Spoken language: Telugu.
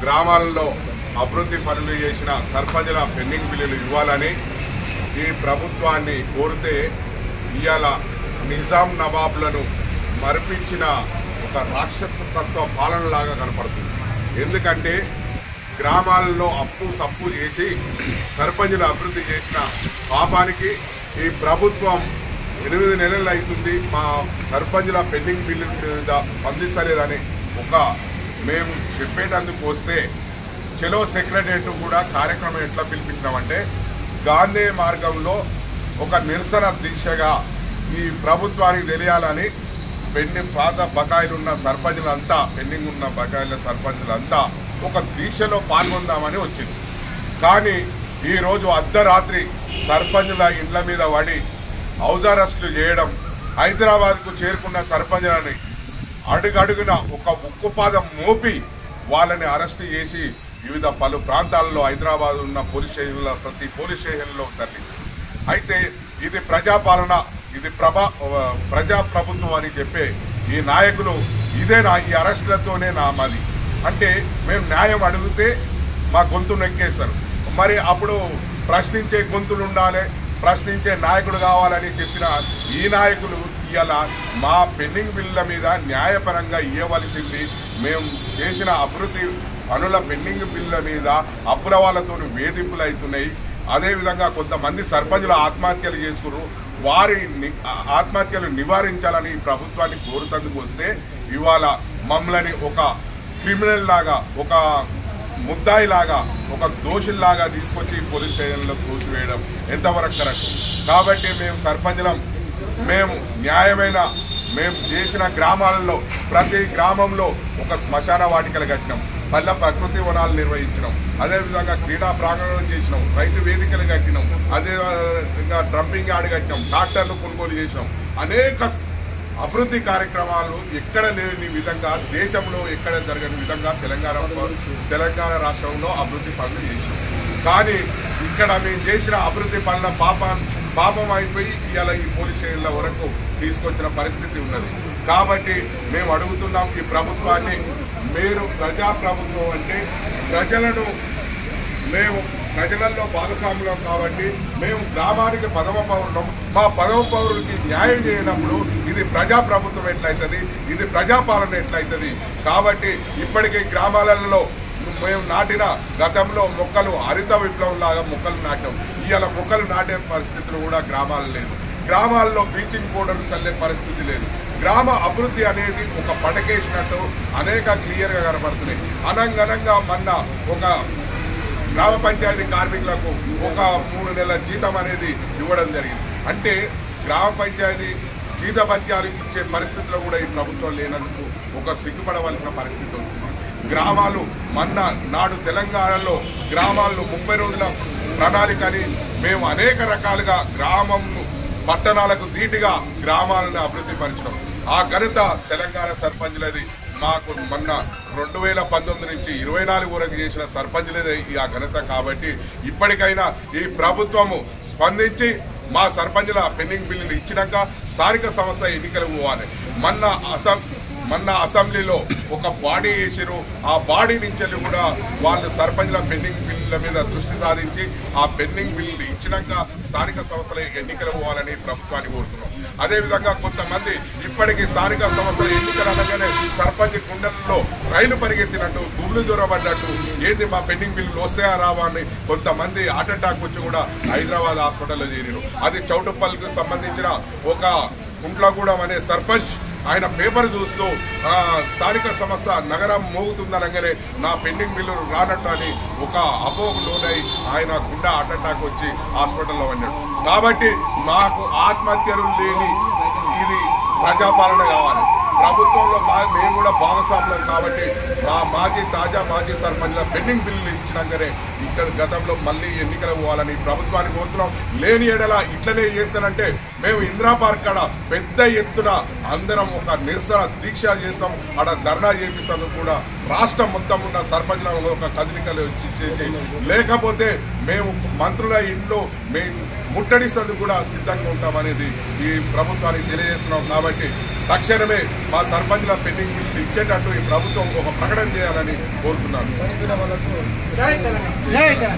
గ్రామాలలో అభివృద్ధి పనులు చేసిన సర్పంచుల పెండింగ్ బిల్లులు ఇవ్వాలని ఈ ప్రభుత్వాన్ని కోరితే ఇవాళ నిజాం నవాబులను మరిపించిన ఒక రాక్షసత్వ పాలనలాగా కనపడుతుంది. ఎందుకంటే గ్రామాల్లో అప్పు సప్పు చేసి సర్పంచులు అభివృద్ధి చేసిన పాపానికి ఈ ప్రభుత్వం 8 నెలలు అవుతుంది మా సర్పంచుల పెండింగ్ బిల్లు మీద స్పందిస్తలేదని మేము చెప్పేటందుకు వస్తే చెలో సెక్రటరియట్ కూడా కార్యక్రమం ఎట్లా పిలిపించామంటే గాంధీ మార్గంలో ఒక నిరసన దీక్షగా ఈ ప్రభుత్వానికి తెలియాలని పాత బకాయిలు ఉన్న సర్పంచులంతా పెండింగ్ ఉన్న బకాయిల సర్పంచులంతా ఒక దీక్షలో పాల్గొందామని వచ్చింది. కానీ ఈరోజు అర్ధరాత్రి సర్పంచుల ఇండ్ల మీద పడి హౌస్ అరెస్టులు చేయడం, హైదరాబాద్కు చేరుకున్న సర్పంచులని అడుగడుగున ఒక ఉక్కుపాదం మోపి వాళ్ళని అరెస్టు చేసి వివిధ పలు ప్రాంతాల్లో హైదరాబాద్ ఉన్న పోలీస్ స్టేషన్లో ప్రతి పోలీస్ స్టేషన్లో తరలింది. అయితే ఇది ప్రజాపాలన, ఇది ప్రజాప్రభుత్వం అని చెప్పే ఈ నాయకులు ఇదేనా ఈ అరెస్టులతోనే మాది అంటే మేము న్యాయం అడిగితే మా గొంతు నొక్కేస్తారు. మరి అప్పుడు ప్రశ్నించే గొంతులు ఉండాలి, ప్రశ్నించే నాయకుడు కావాలని చెప్పిన ఈ నాయకులు ఇవాళ మా పెండింగ్ బిల్లుల మీద న్యాయపరంగా ఇవ్వవలసింది మేము చేసిన అభివృద్ధి పనుల పెండింగ్ బిల్లుల మీద అప్పుల వాళ్ళతో వేధింపులు అవుతున్నాయి. అదేవిధంగా కొంతమంది సర్పంచులు ఆత్మహత్యలు చేసుకున్నారు. వారి ఆత్మహత్యలు నివారించాలని ప్రభుత్వాన్ని కోరుతందుకు వస్తే ఇవాళ మమ్మల్ని ఒక క్రిమినల్ లాగా, ఒక ముద్దాయిలాగా, ఒక దోషుల్లాగా తీసుకొచ్చి పోలీస్ స్టేషన్లో తోసివేయడం ఎంతవరకు కరెక్ట్? కాబట్టి మేము సర్పంచులం, మేము న్యాయమైన మేము చేసిన గ్రామాలలో ప్రతి గ్రామంలో ఒక శ్మశాన వాటికలు కట్టినాం, పల్లె ప్రకృతి వనాలు నిర్వహించినాం, అదేవిధంగా క్రీడా ప్రాంగణం చేసినాం, రైతు వేదికలు కట్టినాం, అదేవిధంగా డ్రంపింగ్ యార్డ్ కట్టినాం, ట్రాక్టర్లు కొనుగోలు చేసినాం. అనేక అభివృద్ధి కార్యక్రమాలు ఎక్కడ లేని విధంగా, దేశంలో ఎక్కడ జరగని విధంగా తెలంగాణ రాష్ట్రంలో అభివృద్ధి పనులు చేసినాం. కానీ ఇక్కడ మేము చేసిన అభివృద్ధి పనుల పాపం అయిపోయి ఇవాళ ఈ పోలీస్ స్టేషన్ల వరకు తీసుకొచ్చిన పరిస్థితి ఉన్నది. కాబట్టి మేము అడుగుతున్నాం ఈ ప్రభుత్వాన్ని, మీరు ప్రజాప్రభుత్వం అంటే మేము ప్రజలలో భాగస్వాములం కాబట్టి మేము గ్రామానికి 10వ పౌరులం. మా 10వ పౌరులకి న్యాయం చేయనప్పుడు ఇది ప్రజాప్రభుత్వం ఎట్లయితుంది, ఇది ప్రజాపాలన ఎట్లయితుంది? కాబట్టి ఇప్పటికీ గ్రామాలలో మేము నాటిన గతంలో మొక్కలు హరిత విప్లవం లాగా మొక్కలు నాటాం. ఇవాళ మొక్కలు నాటే పరిస్థితులు కూడా గ్రామాలు లేదు. గ్రామాల్లో బ్లీచింగ్ పౌడర్లు చల్లే పరిస్థితి లేదు. గ్రామ అభివృద్ధి అనేది ఒక పటకేసినట్టు అనేక క్లియర్గా కనబడుతున్నాయి. అనంగనంగా మొన్న ఒక గ్రామ పంచాయతీ కార్మికులకు ఒక 3 నెలల జీతం అనేది ఇవ్వడం జరిగింది. అంటే గ్రామ పంచాయతీ జీతభత్యాలు ఇచ్చే పరిస్థితుల్లో కూడా ఈ ప్రభుత్వం లేనందుకు ఒక సిగ్గుపడవలసిన పరిస్థితి వచ్చింది. గ్రామాలు నాడు తెలంగాణలో గ్రామాల్లో 30 రోజుల ప్రణాళికని మేము అనేక రకాలుగా పట్టణాలకు ధీటుగా గ్రామాలను అభివృద్ధి పరచడం ఆ ఘనత తెలంగాణ సర్పంచులది. మాకు మొన్న 2019 నుంచి 24 వరకు చేసిన సర్పంచులదే ఆ ఘనత. కాబట్టి ఇప్పటికైనా ఈ ప్రభుత్వము స్పందించి మా సర్పంచుల పెండింగ్ బిల్లులు ఇచ్చినాక స్థానిక సంస్థ ఎన్నికలు పోవాలి. మొన్న అసెంబ్లీలో ఒక బాడీ వేసారు. ఆ బాడీ నుంచి కూడా వాళ్ళు సర్పంచుల పెండింగ్ బిల్లుల మీద దృష్టి సారించి ఆ పెండింగ్ బిల్లులు ఇచ్చినాక స్థానిక సంస్థల ఎన్నికలు పోవాలని ప్రభుత్వాన్ని కోరుతున్నాం. అదేవిధంగా కొంతమంది ఇప్పటికీ స్థానిక సంస్థల ఎన్నికలు అనగానే సర్పంచ్ కుండలలో రైలు పరిగెత్తినట్టు, గుళ్ళు దూరబడ్డట్టు, ఏంది మా పెండింగ్ బిల్లులు వస్తాయా రావా అని కొంతమంది హార్ట్ అటాక్ వచ్చి కూడా హైదరాబాద్ హాస్పిటల్లో చేరారు. అది చౌటుప్పల్కు సంబంధించిన ఒక కుంట్లగూడెం అనే సర్పంచ్ ఆయన పేపర్ చూస్తూ స్థానిక సంస్థ నగరం మోగుతుందనగానే నా పెండింగ్ బిల్లులు రానట్టు అని ఒక అపోహకు లోనై ఆయన గుండె హార్ట్ అటాక్ వచ్చి హాస్పిటల్లో ఉన్నాడు. కాబట్టి మాకు ఆత్మహత్యలు లేని ఇది ప్రజాపాలన కావాలి. ప్రభుత్వంలో మేము కూడా భాగస్వాములం కాబట్టి మా తాజా మాజీ సర్పంచ్ల పెండింగ్ బిల్లులు ఇచ్చినాకనే ఇక్కడ గతంలో మళ్ళీ ఎన్నికలు పోవాలని ప్రభుత్వాన్ని కోరుతున్నాం. లేని ఎడల ఇట్లనే చేస్తానంటే మేము ఇందిరా పార్క్ కాడ పెద్ద ఎత్తున అందరం ఒక నిరసన దీక్ష చేస్తాం, అక్కడ ధర్నా చేపిస్తాము కూడా. రాష్ట్రం మొత్తం ఉన్న సర్పంచ్ల ఒక కదలికలు చేసి లేకపోతే మేము మంత్రుల ఇంట్లో మేము ముట్టడిస్తేందుకు కూడా సిద్ధంగా ఉంటామనేది ఈ ప్రభుత్వానికి తెలియజేస్తున్నాం. కాబట్టి తక్షణమే మా సర్పంచ్ల పెండింగ్ బిల్లు ఇచ్చేటట్టు ఈ ప్రభుత్వం ఒక ప్రకటన చేయాలని కోరుతున్నాను. జై తెలంగాణ.